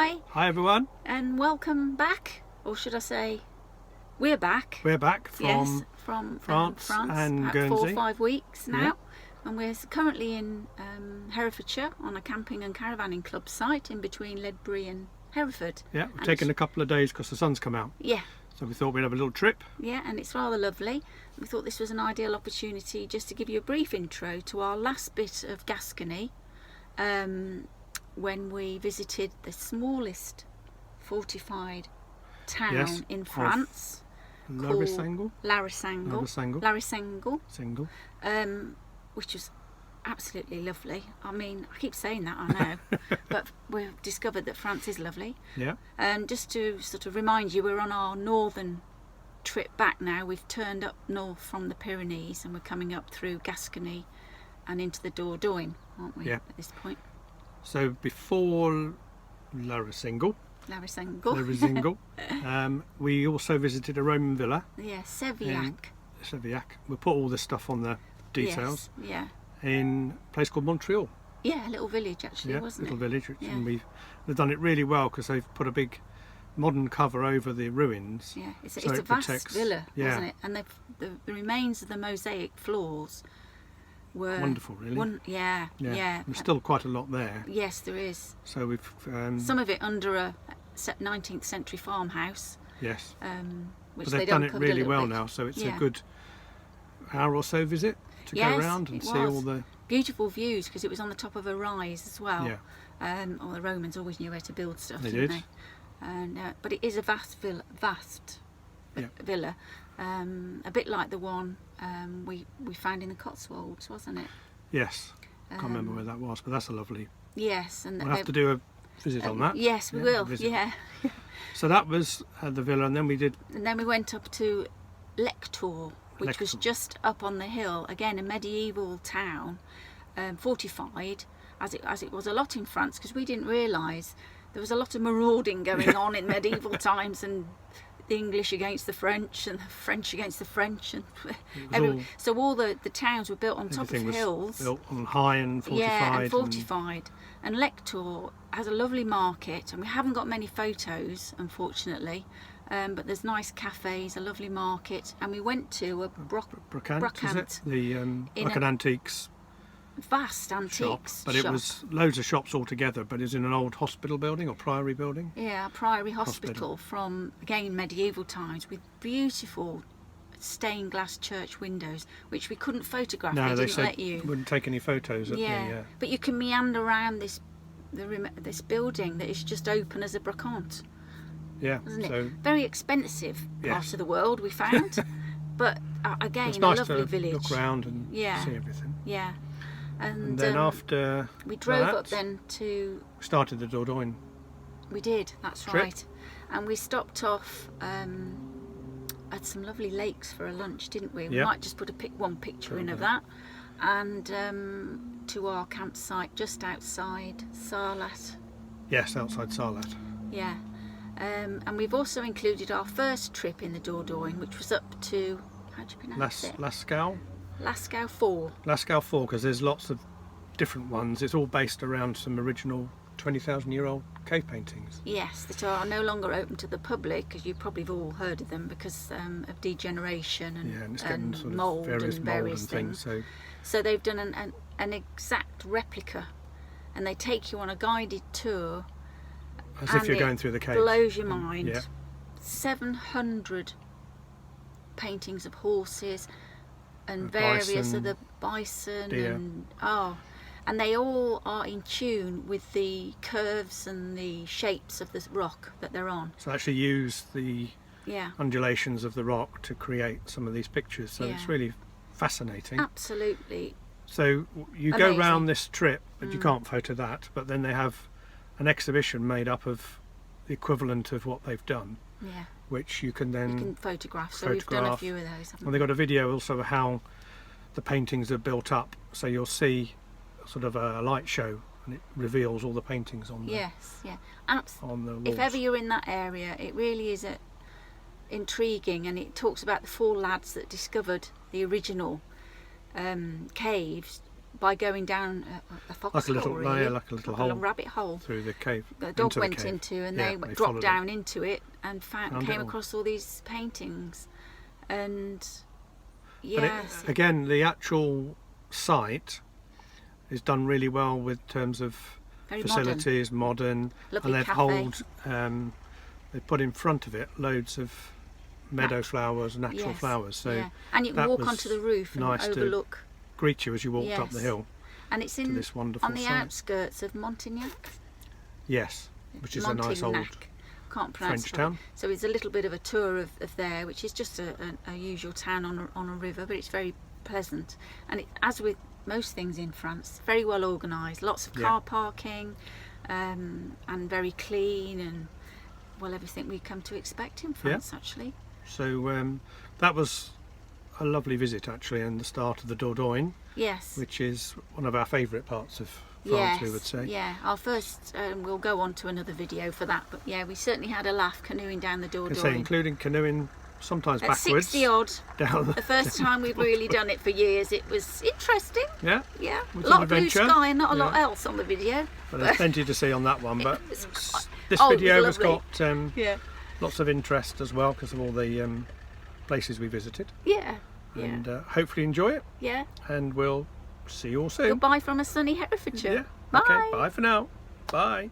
Hi. Hi everyone. And welcome back, or should I say, we're back. We're back from France and about Guernsey. 4 or 5 weeks now, Yeah. and we're currently in Herefordshire on a camping and caravanning club site in between Ledbury and Hereford. Yeah, we've And taken a couple of days because the sun's come out, Yeah, so we thought we'd have a little trip. yeah, and it's rather lovely. We thought this was an ideal opportunity just to give you a brief intro to our last bit of Gascony. When we visited the smallest fortified town Yes, in France, Larressingle. Larressingle, Single. which was absolutely lovely. I mean, I keep saying that, I know, but we've discovered that France is lovely. Yeah. And just to sort of remind you, we're on our northern trip back now. We've turned up north from the Pyrenees and we're coming up through Gascony and into the Dordogne, aren't we, Yeah. at this point? So before Larressingle, we also visited a Roman villa Yeah, Sevillac. in Sevillac. We'll put all this stuff on the details. Yes, In a place called Montreal. yeah, a little village actually, Yeah, wasn't little it? village. Yeah. And they've done it really well because they've put a big modern cover over the ruins. Yeah, it's So a it vast protects- villa, yeah. wasn't it? And the remains of the mosaic floors were Wonderful, really. Yeah. There's still quite a lot there. Yes, there is. So we've Some of it under a 19th century farmhouse, yes, which but they've they'd done it uncovered a really little well bit. now. So it's Yeah. a good hour or so visit to Yes, go around and it see was. all the Beautiful views because it was on the top of a rise as well. Yeah. Well, the Romans always knew where to build stuff, They didn't did. they? And but it is a vast Yeah. villa, a bit like the one we found in the Cotswolds, wasn't it? yes. Can't remember where that was, but that's a lovely. Yes, and We'll have to do a visit on that. Yes, we Yeah, will. visit. Yeah, So that was the villa, and then we did and then we went up to Lectoure, which was Lectoure. just up on the hill. Again, a medieval town, fortified, as it was a lot in France, because we didn't realise there was a lot of marauding going on in medieval times, and the English against the French and the French against the French, and so all the towns were built on top of everything was hills. built on high and fortified. Yeah, and fortified. And Lectoure has a lovely market, and we haven't got many photos, unfortunately, but there's nice cafes, a lovely market, and we went to a Brocante, is it? The like an an antiques vast shop, antiques but shop. it was loads of shops all together. But it's in an old hospital building or priory building. Yeah, a priory hospital Hospital. from, again, medieval times, with beautiful stained glass church windows, which we couldn't photograph. No, they didn't said let you. wouldn't take any photos at Yeah, but you can meander around this building that is just open as a brocante, isn't so it? Very expensive part Yes. of the world, we found, but again, it's a nice lovely to village. look around and Yeah. see everything. Yeah, And then after we drove that, up then to. we started the Dordogne. We did, that's Trip. right, and we stopped off at some lovely lakes for a lunch, didn't we? We Yeah. might just put one picture in of that, and to our campsite just outside Sarlat. Yes, outside Sarlat. Yeah, and we've also included our first trip in the Dordogne, which was up to, how do you pronounce it? Lascaux. Lascaux 4. Lascaux 4, because there's lots of different ones. It's all based around some original 20,000-year-old cave paintings. Yes, that are no longer open to the public, because you probably have all heard of them because of degeneration And it's getting sort of mould various and mould various and things. things. So they've done an exact replica, and they take you on a guided tour. As if you're going through the cave. Blows your mind. Yeah. 700 paintings of horses and Of various bison, other bison, deer. and they all are in tune with the curves and the shapes of the rock that they're on. So actually use the Yeah, undulations of the rock to create some of these pictures. So it's Yeah. really fascinating. absolutely. So you go Amazing. round this trip, but you can't photo that. But then they have an exhibition made up of the equivalent of what they've done, Yeah, which you can then. you can photograph. So we've done a photograph. few of those. Haven't And they've got a video also of how the paintings are built up. So you'll see sort of a light show, and it reveals all the paintings on the Yes, yeah. on the walls. If ever you're in that area, it really is intriguing, and it talks about the 4 lads that discovered the original caves by going down a fox like a little, hole, really. like a little Like a hole rabbit hole. through the cave. The dog into went the cave. into, and Yeah, they they dropped followed down into it and Found came it all. across all these paintings. And But yes, again, the actual site is done really well with terms of very facilities, modern, Lovely and cafe. They put in front of it loads of meadow flowers, natural Yes, flowers. So yeah. And you can that walk was onto the roof and nice to overlook. greet you as you walked up the Yes. hill And it's to in this wonderful on the site. outskirts of Montignac. Yes, which is a nice old Can't pronounce French it. town. So it's a little bit of a tour of there, which is just a usual town on a river, but it's very pleasant. And as with most things in France, very well organised. Lots of car parking, and very clean, and well, everything we come to expect in France, actually. So that was a lovely visit actually, and the start of the Dordogne, Yes. which is one of our favourite parts of France, we would say. Yeah, our first, we'll go on to another video for that, but yeah, we certainly had a laugh canoeing down the I say, Dordogne. including canoeing sometimes At backwards 60 odd, down the first time we've really done it for years. It was interesting, yeah, yeah. It's A an lot of blue adventure. sky and not a lot Yeah. else on the video. but there's plenty to see on that one. But was this oh, it was video has lovely. got Yeah, lots of interest as well because of all the places we visited, yeah, yeah, and hopefully enjoy it. yeah. And we'll see you all soon. Goodbye from a sunny Herefordshire. Yeah. Bye. Okay. Bye for now. Bye.